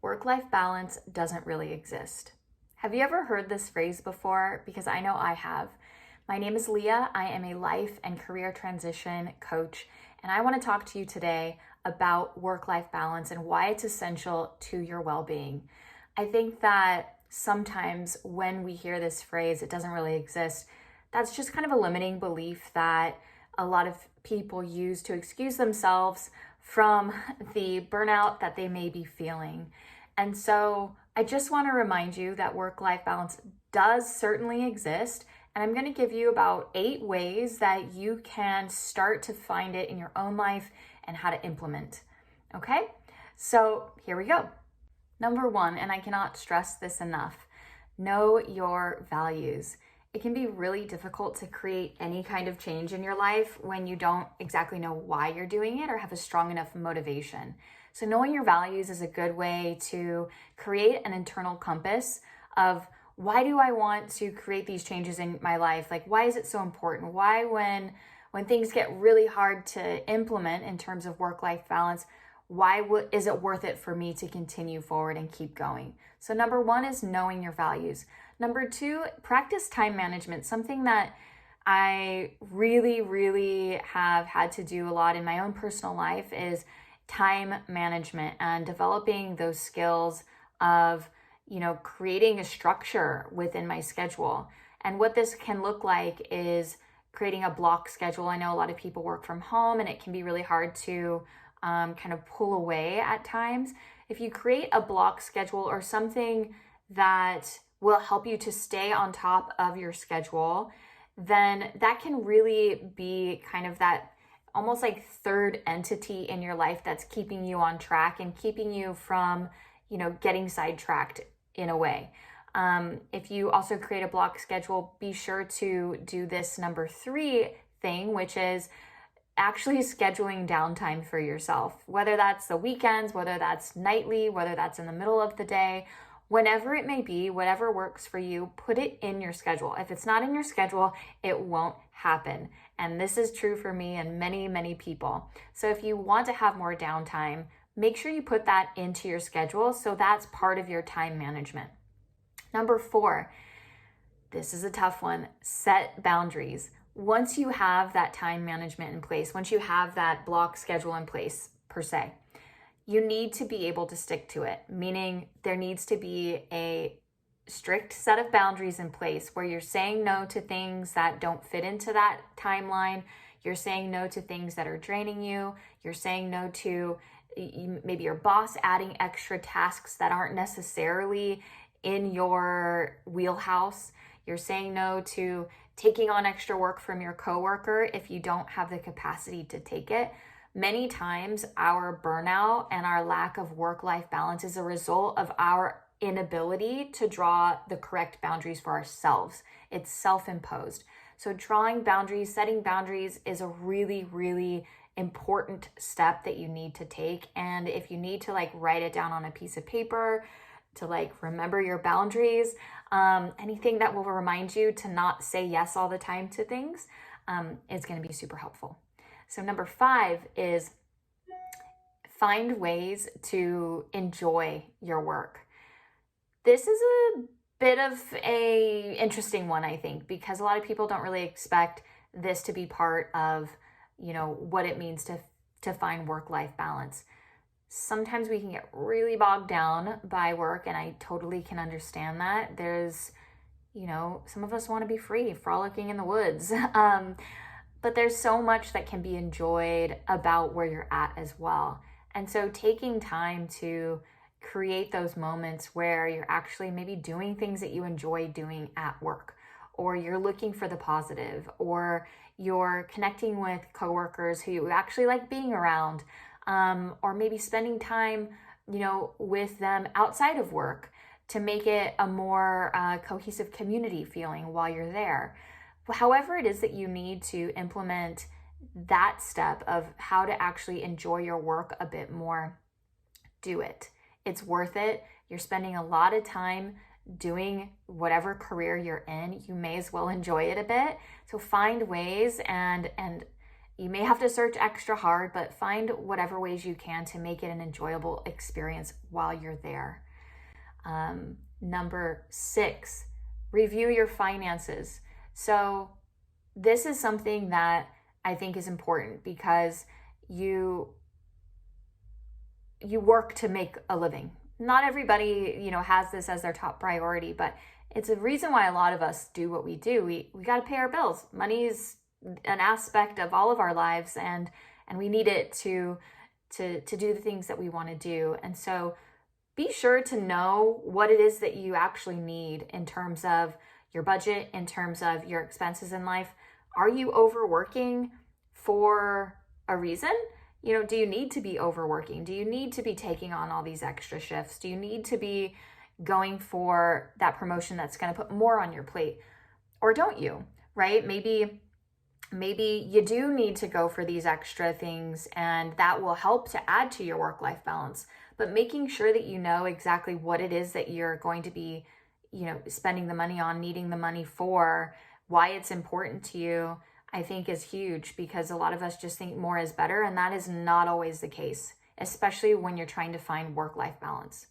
work-life balance doesn't really exist. Have you ever heard this phrase before? Because I know I have. My name is Leah. I am a life and career transition coach, and I want to talk to you today about work-life balance and why it's essential to your well-being. I think that sometimes when we hear this phrase, it doesn't really exist, that's just kind of a limiting belief that a lot of people use to excuse themselves from the burnout that they may be feeling. And so I just want to remind you that work-life balance does certainly exist. And I'm going to give you about 8 ways that you can start to find it in your own life and how to implement. Okay? So here we go. Number 1, and I cannot stress this enough, know your values. It can be really difficult to create any kind of change in your life when you don't exactly know why you're doing it or have a strong enough motivation. So knowing your values is a good way to create an internal compass of why do I want to create these changes in my life? Like, why is it so important? Why, when things get really hard to implement in terms of work-life balance, why is it worth it for me to continue forward and keep going? So number 1 is knowing your values. Number 2, practice time management. Something that I really have had to do a lot in my own personal life is time management and developing those skills of, creating a structure within my schedule. And what this can look like is creating a block schedule. I know a lot of people work from home and it can be really hard to kind of pull away at times. If you create a block schedule or something that will help you to stay on top of your schedule, then that can really be kind of that almost like third entity in your life that's keeping you on track and keeping you from, getting sidetracked in a way. If you also create a block schedule, be sure to do this number 3 thing, which is actually scheduling downtime for yourself, whether that's the weekends, whether that's nightly, whether that's in the middle of the day, whenever it may be, whatever works for you, put it in your schedule. If it's not in your schedule, it won't happen. And this is true for me and many people. So if you want to have more downtime, make sure you put that into your schedule so that's part of your time management. Number 4, this is a tough one, set boundaries. Once you have that time management in place, once you have that block schedule in place per se, you need to be able to stick to it, meaning there needs to be a strict set of boundaries in place where you're saying no to things that don't fit into that timeline. You're saying no to things that are draining you. You're saying no to maybe your boss adding extra tasks that aren't necessarily in your wheelhouse. You're saying no to taking on extra work from your coworker if you don't have the capacity to take it. Many times our burnout and our lack of work-life balance is a result of our inability to draw the correct boundaries for ourselves. It's self-imposed. So drawing boundaries, setting boundaries is a really important step that you need to take. And if you need to write it down on a piece of paper to remember your boundaries, anything that will remind you to not say yes all the time to things is going to be super helpful. So number 5 is find ways to enjoy your work. This is a bit of a interesting one, I think, because a lot of people don't really expect this to be part of, what it means to find work-life balance. Sometimes we can get really bogged down by work, and I totally can understand that. There's, some of us want to be free, frolicking in the woods. But there's so much that can be enjoyed about where you're at as well. And so taking time to create those moments where you're actually maybe doing things that you enjoy doing at work, or you're looking for the positive, or you're connecting with coworkers who you actually like being around, or maybe spending time, with them outside of work to make it a more cohesive community feeling while you're there. However it is that you need to implement that step of how to actually enjoy your work a bit more, do it. It's worth it. You're spending a lot of time doing whatever career you're in. You may as well enjoy it a bit. So find ways and You may have to search extra hard, but find whatever ways you can to make it an enjoyable experience while you're there. Number 6, review your finances. So this is something that I think is important because you work to make a living. Not everybody, has this as their top priority, but it's a reason why a lot of us do what we do. We got to pay our bills. Money is an aspect of all of our lives, and we need it to do the things that we want to do. And so be sure to know what it is that you actually need in terms of your budget, in terms of your expenses in life. Are you overworking for a reason? Do you need to be overworking? Do you need to be taking on all these extra shifts? Do you need to be going for that promotion that's going to put more on your plate? Or don't you, right? Maybe you do need to go for these extra things, and that will help to add to your work-life balance. But making sure that you know exactly what it is that you're going to be, spending the money on, needing the money for, why it's important to you, I think is huge, because a lot of us just think more is better, and that is not always the case, especially when you're trying to find work-life balance.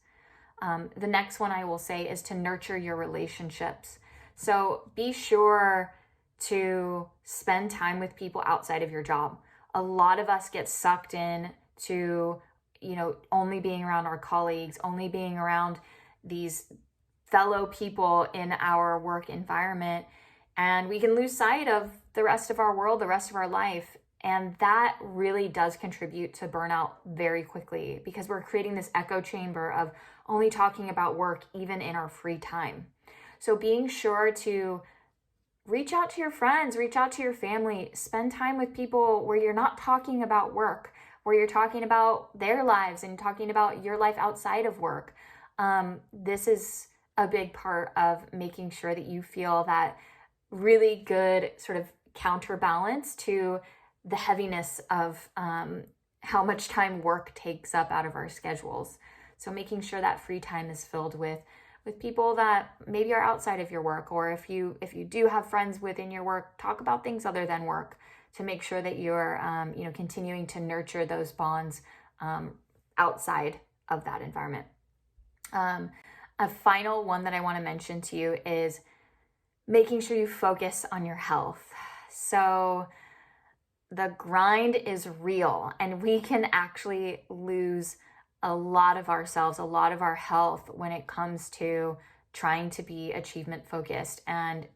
The next one I will say is to nurture your relationships. So be sure to spend time with people outside of your job. A lot of us get sucked in to, only being around our colleagues, only being around these fellow people in our work environment, and we can lose sight of the rest of our world, the rest of our life. And that really does contribute to burnout very quickly, because we're creating this echo chamber of only talking about work, even in our free time. So being sure to reach out to your friends, reach out to your family, spend time with people where you're not talking about work, where you're talking about their lives and talking about your life outside of work. This is a big part of making sure that you feel that really good sort of counterbalance to the heaviness of how much time work takes up out of our schedules. So making sure that free time is filled with people that maybe are outside of your work, or if you do have friends within your work, talk about things other than work to make sure that you're continuing to nurture those bonds outside of that environment. A final one that I want to mention to you is making sure you focus on your health. So the grind is real, and we can actually lose a lot of ourselves, a lot of our health when it comes to trying to be achievement focused and,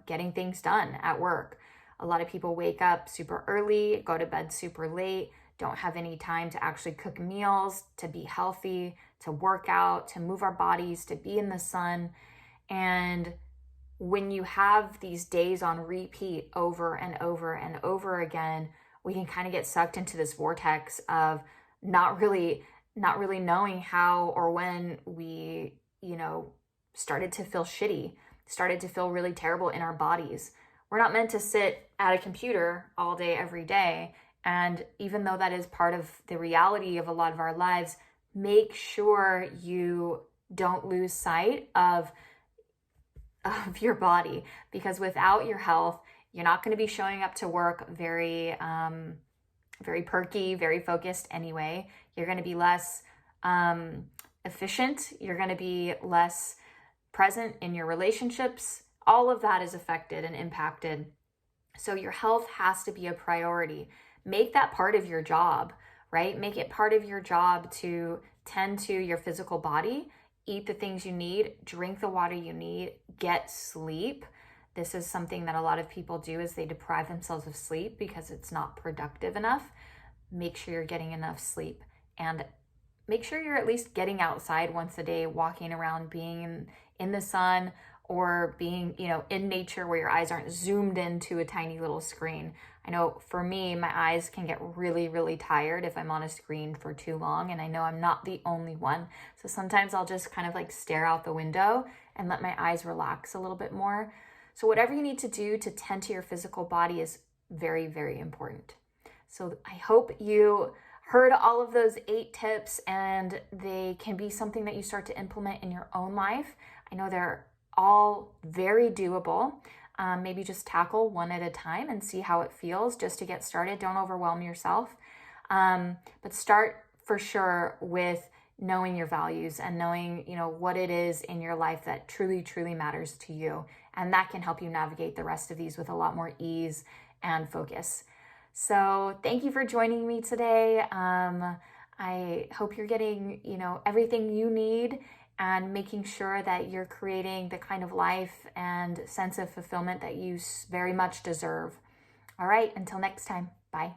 getting things done at work. A lot of people wake up super early, go to bed super late, don't have any time to actually cook meals, to be healthy, to work out, to move our bodies, to be in the sun. And when you have these days on repeat over and over and over again, we can kind of get sucked into this vortex of not really knowing how or when we, started to feel shitty, started to feel really terrible in our bodies. We're not meant to sit at a computer all day, every day. And even though that is part of the reality of a lot of our lives, make sure you don't lose sight of your body, because without your health, you're not going to be showing up to work very perky, very focused anyway. You're going to be less efficient. You're going to be less present in your relationships. All of that is affected and impacted. So your health has to be a priority. Make that part of your job, right? Make it part of your job to tend to your physical body, eat the things you need, drink the water you need, get sleep. This is something that a lot of people do, is they deprive themselves of sleep because it's not productive enough. Make sure you're getting enough sleep, and make sure you're at least getting outside once a day, walking around, being in the sun, or being, in nature where your eyes aren't zoomed into a tiny little screen. I know for me, my eyes can get really, really tired if I'm on a screen for too long, and I know I'm not the only one. So sometimes I'll just kind of stare out the window and let my eyes relax a little bit more. So whatever you need to do to tend to your physical body is very, very important. So I hope you heard all of those 8 tips and they can be something that you start to implement in your own life. I know they're all very doable. maybe just tackle one at a time and see how it feels just to get started. Don't overwhelm yourself. But start for sure with knowing your values and knowing, what it is in your life that truly, truly matters to you. And that can help you navigate the rest of these with a lot more ease and focus. So thank you for joining me today. I hope you're getting, everything you need and making sure that you're creating the kind of life and sense of fulfillment that you very much deserve. All right, until next time, bye.